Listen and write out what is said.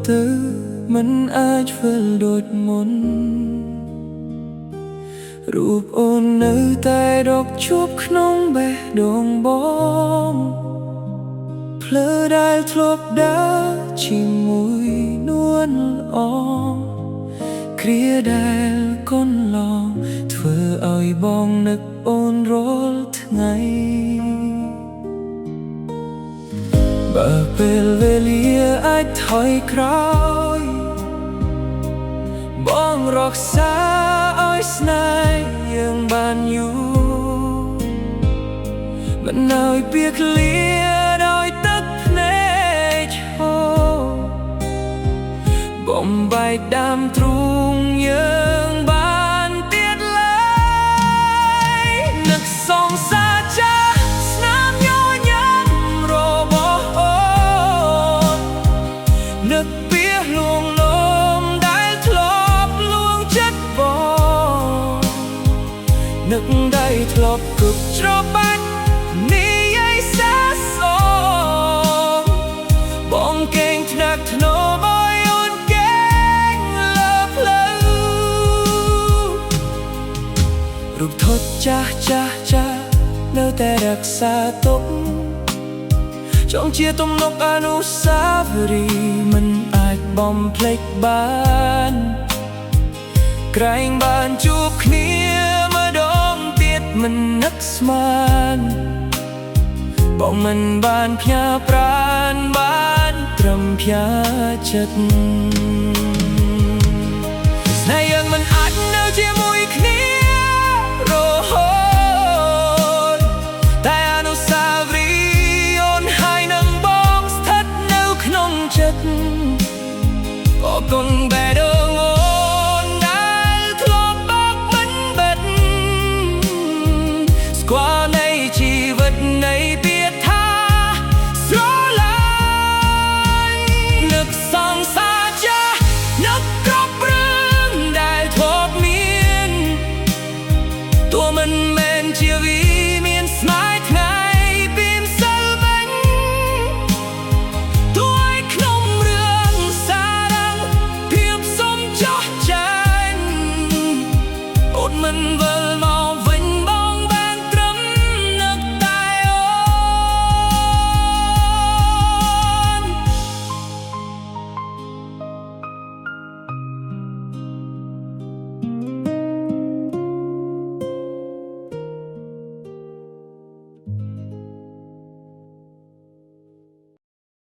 ទៅមិនអាចធ្វើដូចមុនរូបអូននៅតែរកជួបក្នុងបេះដូងបងភ្លើដែលធ្លាប់ដើរជាមួយនួនល្អគ្រាដែលកូនឡងធ្វើឲ្យបងនឹកអូនរាល់ថ្ងៃបើពេលវេលាអាចថយក្រោយបងរក្សាឲ្យស្នេហ៍យើងបានយូរមិនឲ្យពាក្យឃ្លាដោយទឹកភ្នែកហូរបំបែកដើមទ្រូងយើងបានទៀតឡើយនឹកសងសាចាស្នាមញញឹមរបស់អូននឹកពីលួងលោមដែលធ្លាប់លួងចិត្តបងនឹកដែលធ្លាប់គប់ច្របាច់និយាយសាសងបងកេងថ្នាក់ធ្នោមឲ្យអូនកេងលើផ្លូវរូបថតចាស់នៅតែរក្សាទុកចង់ជាទំនុកអនុស្សាវរីយ៍មិនអាចបំភ្លេចបានក្រែងបានជួបគ្នាម្ដងទៀតមិននឹកស្មានបងមិនបានផ្ញើប្រាណបានត្រឹមផ្ញើចិត្តស្នេហ៍យើងមិនអាចនៅជាមួយគ្នារហូតតែអនុស្សាវរីយ៍អូនហើយនឹងបងស្ថិតនៅក្នុងចិត្តអរគុណបេះដូង